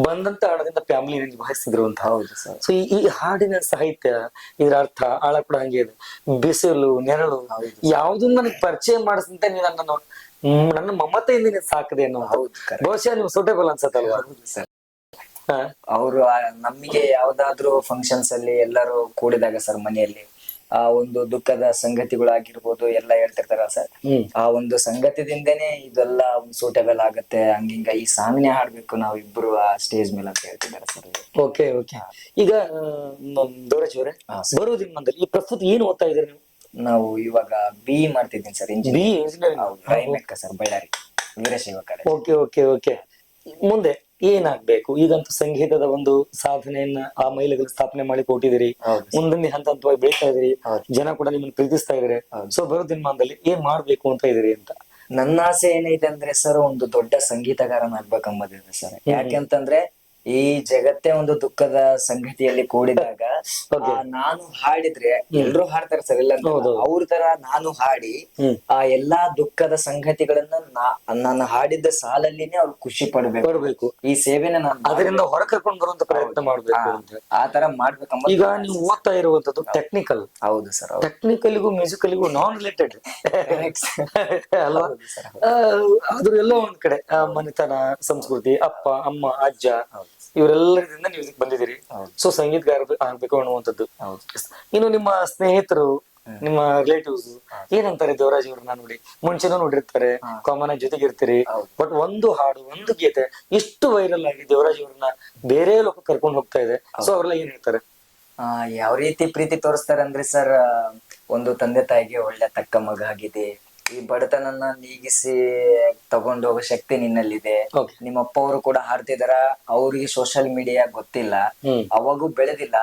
ಬಂದಂತ ಹಣದಿಂದ ಫ್ಯಾಮಿಲಿ ನಿಭಾಯಿಸಿದ್ರು ಅಂತ. ಹೌದು ಸರ್. ಸೊ ಈ ಹಾಡಿನ ಸಾಹಿತ್ಯ, ಇದರ ಅರ್ಥ ಆಳ ಕೂಡ ಹಂಗೆ ಇದೆ. ಬಿಸಿಲು, ನೆರಳು ಯಾವ್ದನ್ನ ನನಗೆ ಪರಿಚಯ ಮಾಡಿಸಂತೆ ನೀನ್ ನನ್ನ ಮಮತೆಯಿಂದ ನೀನ್ ಸಾಕದೆ ಅನ್ನೋ. ಬಹುಶಃ ನೀವು ಸೂಟೇಬಲ್ ಅನ್ಸತ್ತಲ್ವಾ? ಅವರು ನಮಗೆ ಯಾವ್ದಾದ್ರು ಫಂಕ್ಷನ್ಸ್ ಅಲ್ಲಿ ಎಲ್ಲರೂ ಕೂಡಿದಾಗ ಸರ್ ಮನೆಯಲ್ಲಿ ಆ ಒಂದು ದುಃಖದ ಸಂಗತಿಗಳಾಗಿರ್ಬೋದು ಎಲ್ಲ ಹೇಳ್ತಿರ್ತಾರ ಸರ್. ಆ ಒಂದು ಸಂಗತಿದಿಂದನೇ ಇದೆಲ್ಲ ಒಂದು ಸೂಟೇಬಲ್ ಆಗತ್ತೆ, ಹಂಗಿಂಗ ಈ ಸಾಂಗ್ನೇ ಹಾಡ್ಬೇಕು ನಾವ್ ಇಬ್ರು ಆ ಸ್ಟೇಜ್ ಮೇಲೆ ಅಂತ ಹೇಳ್ತಿದ್ದಾರೆ ಸರ್. Okay okay. ಈಗ ದೇವರಾಜ್ ಅವರೇ, ಬರೋ ದಿನದಲ್ಲಿ ಈ ಪ್ರಸ್ತುತ ಏನು ಓದ್ತಾ ಇದ್ದೀರಿ ನೀವು? ನಾವು ಇವಾಗ BE ಮಾಡ್ತಿದ್ದೀನಿ sir, engineering sir, Ballari Veerashaiva college. Okay okay okay. ಮುಂದೆ ಏನಾಗ್ಬೇಕು? ಈಗಂತೂ ಸಂಗೀತದ ಒಂದು ಸಾಧನೆಯನ್ನ ಆ ಮೈಲಿಗಲ್ ಸ್ಥಾಪನೆ ಮಾಡಿ ಕೊಟ್ಟಿದ್ದೀರಿ, ಮುಂದಿನ ಹಂತ ಹಂತವಾಗಿ ಬೆಳೀತಾ ಇದೀರಿ, ಜನ ಕೂಡ ನಿಮ್ಮನ್ನ ಪ್ರೀತಿಸ್ತಾ ಇದಾರೆ. ಸೊ ಬರೋ ದಿನಮಾನದಲ್ಲಿ ಏನ್ ಮಾಡ್ಬೇಕು ಅಂತ ಇದೀರಿ ಅಂತ? ನನ್ನ ಆಸೆ ಏನೈತೆ ಅಂದ್ರೆ ಸರ್, ಒಂದು ದೊಡ್ಡ ಸಂಗೀತಗಾರನಾಗ್ಬೇಕಂಬುದಿದೆ ಸರ್. ಯಾಕೆಂತಂದ್ರೆ ಈ ಜಗತ್ತೇ ಒಂದು ದುಃಖದ ಸಂಗತಿಯಲ್ಲಿ ಕೂಡಿದಾಗ ನಾನು ಹಾಡಿದ್ರೆ ಎಲ್ರು ಹಾಡ್ತಾರೆ ಸರ್, ಇಲ್ಲ ಅವ್ರ ತರ ನಾನು ಹಾಡಿ ಆ ಎಲ್ಲಾ ದುಃಖದ ಸಂಗತಿಗಳನ್ನ ನಾನು ಹಾಡಿದ್ದ ಸಾಲಲ್ಲಿನೇ ಅವ್ರು ಖುಷಿ ಪಡ್ಬೇಕು. ಈ ಸೇವೆನ ನಾನು ಅದರಿಂದ ಹೊರ ಕರ್ಕೊಂಡು ಬರುವಂತ ಪ್ರಯತ್ನ ಮಾಡ್ಬೇಕು ಅಂತ ಆ ತರ ಮಾಡ್ಬೇಕಂಬ. ಈಗ ನೀವು ಓದ್ತಾ ಇರುವಂತದ್ದು ಟೆಕ್ನಿಕಲ್. ಹೌದು ಸರ್. ಟೆಕ್ನಿಕಲ್ಗೂ ಮ್ಯೂಸಿಕಲ್ಗೂ ನಾನ್ ರಿಲೇಟೆಡ್ ಅಲ್ವಾ? ಆದ್ರೂ ಎಲ್ಲ ಒಂದ್ ಕಡೆ ಮನೆತನ, ಸಂಸ್ಕೃತಿ, ಅಪ್ಪ ಅಮ್ಮ ಅಜ್ಜ ಇವರೆಲ್ಲರಿಂದ ನೀವು ಬಂದಿದ್ದೀರಿ. ಸೊ ಸಂಗೀತಗಾರ ಆಗ್ಬೇಕು ಅನ್ನುವಂಥದ್ದು. ಇನ್ನು ನಿಮ್ಮ ಸ್ನೇಹಿತರು, ನಿಮ್ಮ ರಿಲೇಟಿವ್ಸ್ ಏನಂತಾರೆ ದೇವರಾಜ್ ಇವ್ರನ್ನ ನೋಡಿ? ಮುಂಚೆನೂ ನೋಡಿರ್ತಾರೆ, ಕಾಮನ್ ಆಗಿ ಜೊತೆಗಿರ್ತೀರಿ, ಬಟ್ ಒಂದು ಹಾಡು, ಒಂದು ಗೀತೆ ಇಷ್ಟು ವೈರಲ್ ಆಗಿ ದೇವರಾಜ್ ಇವ್ರನ್ನ ಬೇರೆ ಲೋಕ ಕರ್ಕೊಂಡು ಹೋಗ್ತಾ ಇದೆ. ಸೊ ಅವ್ರೆಲ್ಲ ಏನ್ ಹೇಳ್ತಾರೆ? ಯಾವ ರೀತಿ ಪ್ರೀತಿ ತೋರಿಸ್ತಾರೆ ಅಂದ್ರೆ ಸರ್, ಒಂದು ತಂದೆ ತಾಯಿಗೆ ಒಳ್ಳೆ ತಕ್ಕ ಮಗ ಆಗಿದೆ, ಈ ಬಡತನನ್ನ ನೀಗಿಸಿ ತಗೊಂಡು ಹೋಗೋ ಶಕ್ತಿ ನಿನ್ನಲ್ಲಿದೆ. ನಿಮ್ಮಪ್ಪ ಅವರು ಕೂಡ ಹಾಡ್ತಿದಾರ, ಅವ್ರಿಗೆ ಸೋಷಿಯಲ್ ಮೀಡಿಯಾ ಗೊತ್ತಿಲ್ಲ, ಅವಾಗೂ ಬೆಳೆದಿಲ್ಲ,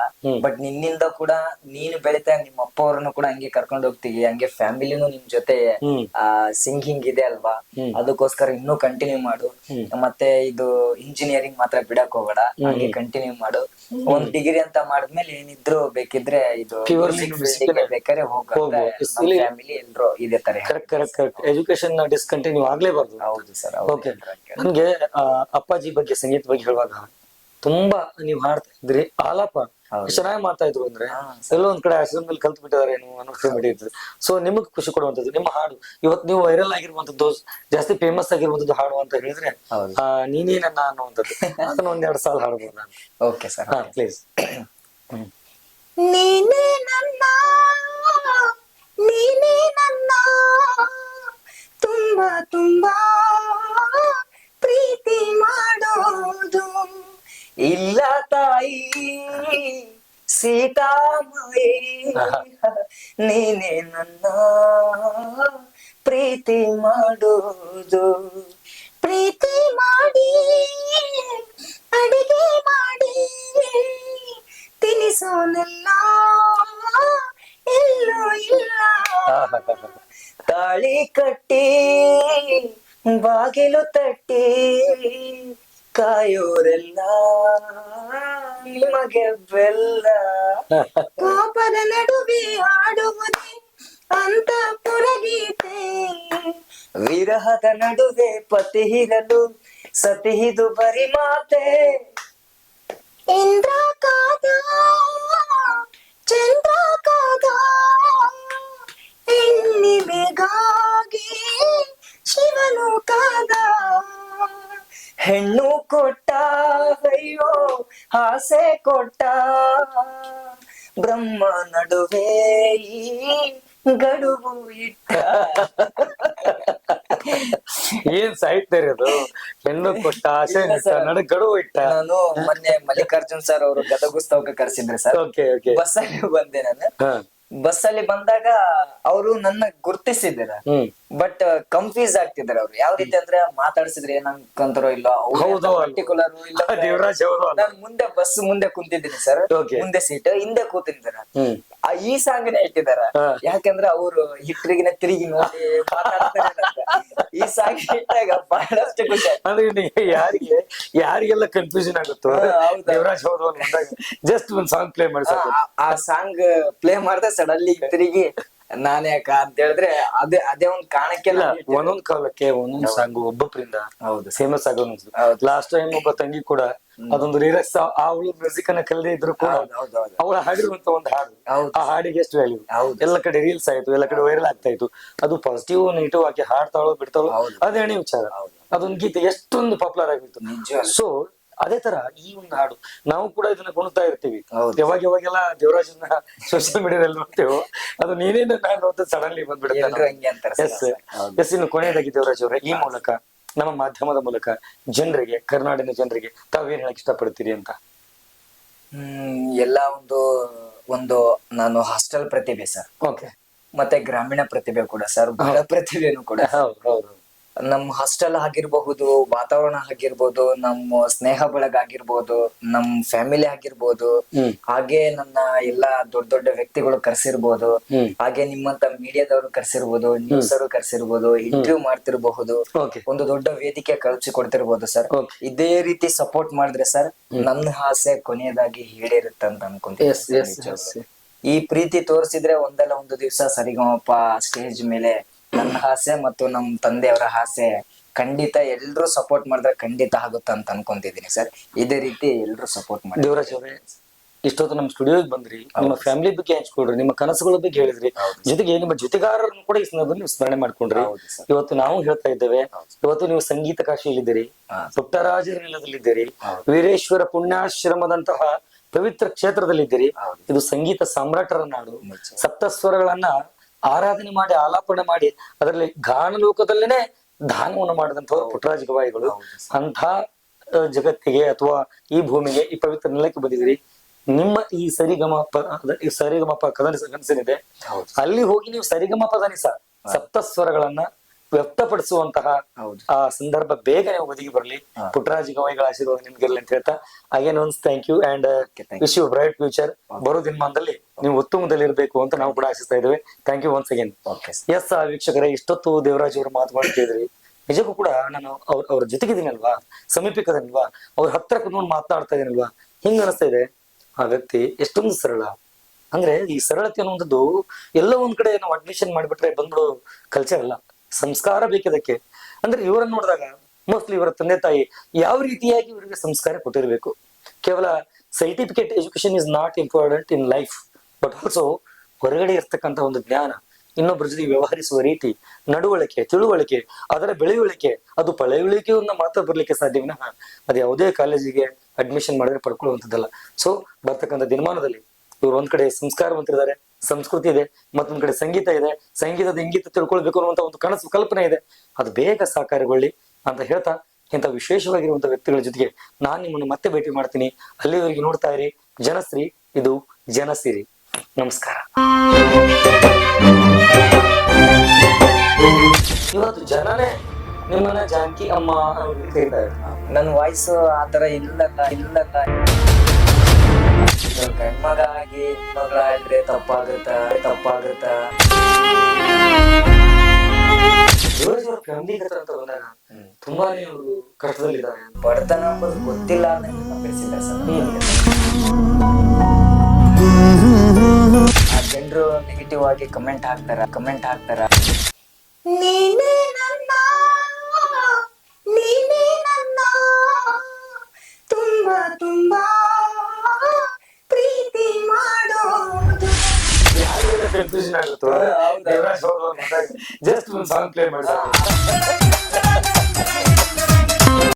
ಬಟ್ ನಿನ್ನಿಂದ ಕೂಡ ನೀನು ಬೆಳಿತಾ ನಿಮ್ಮ ಅಪ್ಪ ಅವ್ರನ್ನು ಕೂಡ ಹಂಗೆ ಕರ್ಕೊಂಡು ಹೋಗ್ತೀವಿ, ಹಂಗೆ ಫ್ಯಾಮಿಲಿನೂ ನಿಮ್ ಜೊತೆ ಸಿಂಗಿಂಗ್ ಇದೆ ಅಲ್ವಾ, ಅದಕ್ಕೋಸ್ಕರ ಇನ್ನೂ ಕಂಟಿನ್ಯೂ ಮಾಡು. ಮತ್ತೆ ಇದು ಇಂಜಿನಿಯರಿಂಗ್ ಮಾತ್ರ ಬಿಡಕ್ ಹೋಗ್ಬೇಡ, ಹಂಗೆ ಕಂಟಿನ್ಯೂ ಮಾಡು. ಒಂದ್ ಡಿಗ್ರಿ ಅಂತ ಮಾಡಿದ್ಮೇಲೆ ಏನಿದ್ರು ಬೇಕಿದ್ರೆ ಇದು ಬೇಕಾದ್ರೆ ಫ್ಯಾಮಿಲಿ ಎಲ್ರು ಇದೇ ತರ. ಎಜುಕೇಶನ್ ಡಿಸ್ಕಂಟಿನ್ಯೂ ಆಗ್ಲೇಬಾರ್ದು. ಹೌದು ಸರ್. ಓಕೆ. ನನ್ಗೆ ಅಪ್ಪಾಜಿ ಬಗ್ಗೆ, ಸಂಗೀತ ಬಗ್ಗೆ ಹೇಳುವಾಗ ತುಂಬಾ ನೀವು ಹಾಡ್ತಾ ಇದ್ರಿ, ಆಲಾಪ ಚೆನ್ನಾಗಿ ಮಾಡ್ತಾ ಇದ್ರು. ಅಂದ್ರೆ ಎಲ್ಲೋ ಒಂದ್ ಕಡೆ ಆಶ್ರಮದಲ್ಲಿ ಕಲ್ತು ಬಿಟ್ಟಿದ್ದಾರೆ ಅನ್ನೋ. ಸೊ ನಿಮಗ್ ಖುಷಿ ಕೊಡುವಂತದ್ದು ನಿಮ್ಮ ಹಾಡು. ಇವತ್ತು ನೀವು ವೈರಲ್ ಆಗಿರುವಂತದ್ದು, ಜಾಸ್ತಿ ಫೇಮಸ್ ಆಗಿರುವಂತದ್ದು ಹಾಡು ಅಂತ ಹೇಳಿದ್ರೆ ನೀನೇ ನನ್ನ ಅನ್ನುವಂಥದ್ದು. ಅದನ್ನ ಒಂದೆರಡು ಸಾಲ ಹಾಡ್ಬೋದ? Okay sir, please. ನೀನೇ ನನ್ನ, ನೀನೇ ನನ್ನ ತುಂಬಾ ತುಂಬಾ ಪ್ರೀತಿ ಮಾಡೋದು. ಇಲ್ಲ ತಾಯಿ ಸೀತಾಮಾಯಿ, ನೀನೇ ನನ್ನ ಪ್ರೀತಿ ಮಾಡೋದು. ಪ್ರೀತಿ ಮಾಡಿ ಅಡಿಗೆ ಮಾಡಿ ತಿನಿಸೋನೆಲ್ಲ ಎಲ್ಲೂ ಇಲ್ಲ. ತಾಳಿ ಕಟ್ಟಿ ಬಾಗಿಲು ತಟ್ಟಿ ಕಾಯೋರೆಲ್ಲ ನಿಮಗೆ ಬೆಲ್ಲ. ಕೋಪದ ನಡುವೆ ಹಾಡುವುದೇ ಅಂತಃಪುರ ಗೀತೆ. ವಿರಹದ ನಡುವೆ ಪತಿ ಹಿರಲು ಸತಿಹಿದು ಬರಿ ಮಾತೆ. ಇಂದ್ರ ಕಾದ ಚಂದ್ರ ಕಾದ ಹೆಣ್ಣಿಮೆಗಾಗಿ ಶಿವನು ಕಾದ. ಹೆಣ್ಣು ಕೊಟ್ಟ ಅಯ್ಯೋ ಆಸೆ ಕೊಟ್ಟ ಬ್ರಹ್ಮ ನಡುವೆ ಈ ಗಡುವು ಇಟ್ಟ. ಏನ್ ಸಾಹಿತ್ಯ ರೀ ಅದು? ಹೆಣ್ಣು ಕೊಟ್ಟ ಆಸೆ ಇಲ್ಲ sir. ನನಗ್ ಗಡುವು ಇಟ್ಟ. ನಾನು ಮೊನ್ನೆ ಮಲ್ಲಿಕಾರ್ಜುನ್ ಸರ್ ಅವರು ಗದಗುಸ್ತವಕ್ಕೆ ಕರೆಸಿದ್ರು ಸರ್. Okay okay. ಬಸ್ಸಲ್ಲಿ ಬಂದೆ ನಾನು. ಹಾ ಬಸ್ಸಲ್ಲಿ ಬಂದಾಗ ಅವರು ನನ್ನ ಗುರ್ತಿಸಿದಾರ, ಬಟ್ ಕನ್ಫ್ಯೂಸ್ ಆಗ್ತಿದಾರೆ ಅವ್ರು. ಯಾವ ರೀತಿ ಅಂದ್ರೆ ಮಾತಾಡ್ಸಿದ್ರೆ ಏನ್ ಅನ್ಕೊಂತಾರೋ ಇಲ್ಲ ಹೌದು. ಪರ್ಟಿಕ್ಯುಲರ್ ಇಲ್ಲ. ದೇವರಾಜ್ ಅವರು ನಾನು ಮುಂದೆ ಬಸ್ ಮುಂದೆ ಕುಂತಿದ್ದೀನಿ ಸರ್, Okay. ಮುಂದೆ ಸೀಟ್ ಹಿಂದೆ ಕೂತಿದ್ದಾರ. ಈ ಸಾಂಗ್ನೇ ಇಟ್ಟಿದಾರ, ಯಾಕಂದ್ರೆ ಅವರು ಹಿಟ್ರಿಗಿನ ತಿರುಗಿ ನೋಡಿ ಮಾತಾಡ್ತಾರೆ ಅಂತ. ಈ ಸಾಂಗ್ ಇಟ್ಟಾಗ ಬಹಳಷ್ಟು ಖುಷಿ ಆಯ್ತು. ಅಂದ್ರೆ ನೀವು ಯಾರಿಗೆಲ್ಲ ಕನ್ಫ್ಯೂಷನ್ ಆಗುತ್ತೋ ಹೌದು. ದೇವರಾಜ್ ಅವರು ಅಂದಾಗ ಜಸ್ಟ್ ಒಂದ್ ಸಾಂಗ್ ಪ್ಲೇ ಮಾಡಿ ಸಾಕು. ಆ ಸಾಂಗ್ ಪ್ಲೇ ಮಾಡ್ದೆ ಸಡನ್ಲಿ ತಿರುಗಿ ನಾನೇ ಯಾಕ ಅಂತ ಹೇಳಿದ್ರೆ ಅದೇ ಒಂದ್ ಕಾಣಕ್ಕೆಲ್ಲ ಒಂದೊಂದ್ ಕಾಲಕ್ಕೆ ಒಂದೊಂದ್ ಸಾಂಗ್ ಒಬ್ಬೊಬ್ಬರಿಂದ ಹೌದು ಫೇಮಸ್ ಆಗೋದು. ಹೌದು. ಲಾಸ್ಟ್ ಟೈಮ್ ಒಬ್ಬ ತಂಗಿ ಕೂಡ ಅದೊಂದು ಲಿರಿಕ್ಸ್ ಅವಳು ಮ್ಯೂಸಿಕ್ ಅನ್ನ ಕಲಿದೇ ಇದ್ರು ಕೂಡ ಹೌದೌದು ಅವಳ ಹಾಡಿರುವಂತ ಒಂದು ಹಾಡು, ಹೌದು. ಆ ಹಾಡಿಗೆ ಎಷ್ಟು ವ್ಯಾಲ್ಯೂ. ಹೌದು. ಎಲ್ಲ ಕಡೆ ರೀಲ್ಸ್ ಆಯ್ತು, ಎಲ್ಲ ಕಡೆ ವೈರಲ್ ಆಗ್ತಾ ಇತ್ತು. ಅದು ಪಾಸಿಟಿವ್ ನೆಗೆಟಿವ್ ಆಗಿ ಹಾಡ್ತಾಳೋ ಬಿಡ್ತಾಳೋ ಹೌದು. ಅದೇ ವಿಚಾರ. ಅದೊಂದು ಗೀತೆ ಎಷ್ಟೊಂದು ಪಾಪ್ಯುಲರ್ ಆಗಿತ್ತು. ನಿಜವಾಗ್ಲೂ. ಸೊ ಅದೇ ತರ ಈ ಒಂದು ಹಾಡು ನಾವು ಕೂಡ ಇದನ್ನ ಕುಣಿತಾ ಇರ್ತೀವಿ. ಹೌದು. ಯಾವಾಗೆಲ್ಲ ದೇವರಾಜನ್ನ ಸೋಷಿಯಲ್ ಮೀಡಿಯಾದಲ್ಲಿ ನೋಡ್ತೇವೋ ಅದು ನೀನೇನು ನಾನು ಅಂತ ಸಡನ್ಲಿ ಎಲ್ರು ಬಂದ್ಬಿಡುತ್ತೆ. ಹಂಗೆ ಅಂತಾರೆ ಎಸ್ sir. ಹೌದು. ಎಸ್. ಇನ್ನು ಕೊನೆಯದಾಗಿ ದೇವರಾಜ್ ಅವರೇ, ಈ ಮೂಲಕ ನಮ್ಮ ಮಾಧ್ಯಮದ ಮೂಲಕ ಜನರಿಗೆ, ಕರ್ನಾಡಿನ ಜನರಿಗೆ ತಾವೇನ್ ಹೇಳಕ್ ಇಷ್ಟಪಡ್ತೀರಿ ಅಂತ? ಎಲ್ಲ ಒಂದು ನಾನು ಹಾಸ್ಟೆಲ್ ಪ್ರತಿಭೆ ಸರ್, ಓಕೆ. ಮತ್ತೆ ಗ್ರಾಮೀಣ ಪ್ರತಿಭೆ ಕೂಡ ಸರ್, ಬಡ ಪ್ರತಿಭೆನೂ ಕೂಡ. ಹೌದು ಹೌದು. ನಮ್ ಹಾಸ್ಟೆಲ್ ಆಗಿರ್ಬಹುದು, ವಾತಾವರಣ ಆಗಿರ್ಬೋದು, ನಮ್ಮ ಸ್ನೇಹ ಬಳಗ ಆಗಿರ್ಬೋದು, ನಮ್ ಫ್ಯಾಮಿಲಿ ಆಗಿರ್ಬೋದು, ಹಾಗೆ ನನ್ನ ಎಲ್ಲಾ ದೊಡ್ಡ ದೊಡ್ಡ ವ್ಯಕ್ತಿಗಳು ಕರ್ಸಿರ್ಬೋದು, ಹಾಗೆ ನಿಮ್ಮಂತ ಮೀಡಿಯಾದವರು ಕರ್ಸಿರ್ಬೋದು, ನ್ಯೂಸ್ ಅವರು ಕರ್ಸಿರ್ಬೋದು, ಇಂಟರ್ವ್ಯೂ ಮಾಡ್ತಿರ್ಬಹುದು, ಓಕೆ. ಒಂದು ದೊಡ್ಡ ವೇದಿಕೆ ಕಳ್ಸಿ ಕೊಡ್ತಿರ್ಬೋದು ಸರ್. ಓಕೆ. ಇದೇ ರೀತಿ ಸಪೋರ್ಟ್ ಮಾಡಿದ್ರೆ ಸರ್ ನನ್ನ ಆಸೆ ಕೊನೆಯದಾಗಿ ಈಡೇರುತ್ತಂತ ಅನ್ಕೊಂತೀನಿ. ಈ ಪ್ರೀತಿ ತೋರಿಸಿದ್ರೆ ಒಂದಲ್ಲ ಒಂದು ದಿವಸ ಸರಿಗಮಪ ಸ್ಟೇಜ್ ಮೇಲೆ ನನ್ನ ಆಸೆ ಮತ್ತು ನಮ್ ತಂದೆಯವರ ಆಸೆ ಖಂಡಿತ ಎಲ್ರು ಸಪೋರ್ಟ್ ಮಾಡಿದ್ರೆ ಖಂಡಿತ ಆಗುತ್ತೆ ಅಂತ ಅನ್ಕೊಂತಿದೀನಿ ಸರ್. ಇದೇ ರೀತಿ ಎಲ್ರು ಸಪೋರ್ಟ್ ಮಾಡಿ. ದೇವರಾಜ್ ಅವರೇ, ಇಷ್ಟೊತ್ತು ನಮ್ಮ ಸ್ಟುಡಿಯೋಗೆ ಬಂದ್ರಿ, ನಿಮ್ಮ ಫ್ಯಾಮಿಲಿ ಬಗ್ಗೆ ಹಂಚ್ಕೊಳ್ರಿ, ನಿಮ್ಮ ಕನಸುಗಳ ಬಗ್ಗೆ ಹೇಳಿದ್ರಿ, ಜೊತೆಗೆ ನಿಮ್ಮ ಜೊತೆಗಾರರನ್ನು ಕೂಡ ಈ ಸಂದರ್ಭದಲ್ಲಿ ನೀವು ಸ್ಮರಣೆ ಮಾಡ್ಕೊಂಡ್ರಿ. ಇವತ್ತು ನಾವು ಹೇಳ್ತಾ ಇದ್ದೇವೆ, ಇವತ್ತು ನೀವು ಸಂಗೀತ ಕಾಶಿಯಲ್ಲಿದ್ದೀರಿ, ಪುಟ್ಟರಾಜರ ನೆಲದಲ್ಲಿದ್ದೀರಿ, ವೀರೇಶ್ವರ ಪುಣ್ಯಾಶ್ರಮದಂತಹ ಪವಿತ್ರ ಕ್ಷೇತ್ರದಲ್ಲಿದ್ದೀರಿ. ಇದು ಸಂಗೀತ ಸಾಮ್ರಾಟರ ನಾಡು. ಸಪ್ತಸ್ವರಗಳನ್ನ ಆರಾಧನೆ ಮಾಡಿ, ಆಲಾಪನೆ ಮಾಡಿ, ಅದರಲ್ಲಿ ಗಾನಲೋಕದಲ್ಲೇನೆ ದಾನವನ್ನು ಮಾಡಿದಂಥವ್ರು ಪುಟ್ಟರಾಜ ಗವಾಯಿಗಳು. ಅಂಥ ಜಗತ್ತಿಗೆ ಅಥವಾ ಈ ಭೂಮಿಗೆ, ಈ ಪವಿತ್ರ ನೆಲಕ್ಕೆ ಬಂದಿದ್ದೀರಿ. ನಿಮ್ಮ ಈ ಸರಿಗಮಪ ಕನಸಿನಿದೆ, ಅಲ್ಲಿ ಹೋಗಿ ನೀವು ಸರಿಗಮಪ ದನಿಸ ಸಪ್ತಸ್ವರಗಳನ್ನ ವ್ಯಕ್ತಪಡಿಸುವಂತಹ ಆ ಸಂದರ್ಭ ಬೇಗ ನೀವು ಒದಗಿ ಬರಲಿ. ಪುಟ್ಟರಾಜ ಗವಾಯಿಗಳ ಆಶೀರ್ವಾದ ನಿಮ್ಗೆಲ್ಲ ಅಂತ ಹೇಳ್ತಾ, again once thank you and wish you bright future. ಬರೋ ದಿನಮಾನದಲ್ಲಿ ನೀವು ಉತ್ತಮದಲ್ಲಿ ಇರಬೇಕು ಅಂತ ನಾವು ಕೂಡ ಆಶಿಸ್ತಾ ಇದ್ದೇವೆ. Thank you once again. Yes ವೀಕ್ಷಕರೇ, ಇಷ್ಟೊತ್ತು ದೇವರಾಜ್ ಅವರು ಮಾತುಮಾಡ್ತಿದ್ರಿ. ನಿಜಕ್ಕೂ ಕೂಡ ನಾನು ಅವ್ರ ಜೊತೆಗಿದ್ದೀನಲ್ವಾ, ಸಮೀಪಕ್ಕದಲ್ವಾ, ಅವ್ರ ಹತ್ರ ಕುತ್ಕೊಂಡು ಮಾತನಾಡ್ತಾ ಇದೀನಲ್ವಾ, ಹಿಂಗ ಅನಿಸ್ತಾ ಇದೆ. ಆ ವ್ಯಕ್ತಿ ಎಷ್ಟೊಂದು ಸರಳ. ಅಂದ್ರೆ ಈ ಸರಳತೆ ಅನ್ನುವಂಥದ್ದು ಎಲ್ಲ ಒಂದ್ ಕಡೆ ನಾವು ಅಡ್ಮಿಷನ್ ಮಾಡಿಬಿಟ್ರೆ ಬಂದ್ಬಿಡೋ ಕಲ್ಚರ್ ಅಲ್ಲ, ಸಂಸ್ಕಾರ ಬೇಕಿದಕ್ಕೆ. ಅಂದ್ರೆ ಇವರನ್ನ ನೋಡಿದಾಗ ಮೋಸ್ಟ್ಲಿ ಇವರ ತಂದೆ ತಾಯಿ ಯಾವ ರೀತಿಯಾಗಿ ಇವರಿಗೆ ಸಂಸ್ಕಾರ ಕೊಟ್ಟಿರ್ಬೇಕು. ಕೇವಲ certificate education is not important in life, but also ಹೊರಗಡೆ ಇರ್ತಕ್ಕಂಥ ಒಂದು ಜ್ಞಾನ, ಇನ್ನೊಬ್ಬರ ಜೊತೆ ವ್ಯವಹರಿಸುವ ರೀತಿ, ನಡವಳಿಕೆ, ತಿಳುವಳಿಕೆ, ಅದರ ಬೆಳೆಯುಳಿಕೆ, ಅದು ಪಳೆಯುಳಿಕೆಯನ್ನ ಮಾತ್ರ ಬರ್ಲಿಕ್ಕೆ ಸಾಧ್ಯ ವಿನಃ ಅದು ಯಾವುದೇ ಕಾಲೇಜಿಗೆ ಅಡ್ಮಿಷನ್ ಮಾಡಿದ್ರೆ ಪಡ್ಕೊಳ್ಳುವಂಥದ್ದಲ್ಲ. ಸೊ ಬರ್ತಕ್ಕಂಥ ದಿನಮಾನದಲ್ಲಿ ಇವ್ರು ಒಂದ್ ಕಡೆ ಸಂಸ್ಕಾರವಂತರಿದ್ದಾರೆ, ಸಂಸ್ಕೃತಿ ಇದೆ, ಮತ್ತೊಂದ್ ಕಡೆ ಸಂಗೀತ ಇದೆ, ಸಂಗೀತದ ಇಂಗಿತ ತಿಳ್ಕೊಳ್ಬೇಕು ಅನ್ನುವಂತ ಒಂದು ಕನಸು, ಕಲ್ಪನೆ ಇದೆ. ಅದು ಬೇಗ ಸಾಕಾರಗೊಳ್ಳಿ ಅಂತ ಹೇಳ್ತಾ, ಇಂಥ ವಿಶೇಷವಾಗಿರುವಂತ ವ್ಯಕ್ತಿಗಳ ಜೊತೆಗೆ ನಾನ್ ನಿಮ್ಮನ್ನು ಮತ್ತೆ ಭೇಟಿ ಮಾಡ್ತೀನಿ. ಅಲ್ಲಿವರೆಗೆ ನೋಡ್ತಾ ಇರಿ ಜನಶ್ರೀ, ಇದು ಜನಸಿರಿ. ನಮಸ್ಕಾರ. ಇವತ್ತು ಜನನೇ ನಿಮ್ಮನ್ನ ಜಾನಕಿ ಅಮ್ಮ ನನ್ನ ವಾಯ್ಸ್ ಆತರ ಇಲ್ಲಲ್ಲ. ಗಂಡ್ಮಗ ಆಗಿ ಮಗಳ ಆದ್ರೆ ತಪ್ಪಾಗುತ್ತ. ಗಂಭೀರತೆ ಅಂತ ಬಂದಾಗ ತುಂಬಾನೇ ಅವರು ಕಷ್ಟದಲ್ಲಿದ್ದಾರೆ. ಬಡತನ ಅಂಬುದು ಗೊತ್ತಿಲ್ಲ ಅಂತ ಬೆಳೆಸಿದ್ದಾರೆ ಸರ್. ಆ ಜನರು ನೆಗೆಟಿವ್ ಆಗಿ ಕಮೆಂಟ್ ಹಾಕ್ತಾರ. ನೀನೇ ನನ್ನ ತುಂಬಾ ತುಂಬಾ ಪ್ರೀತಿ ಮಾಡೋದು. ಕನ್ಫ್ಯೂಷನ್ ಆಗುತ್ತೋ ಜಸ್ಟ್ ಒಂದು ಸಾಂಗ್ ಪ್ಲೇ ಮಾಡಿ.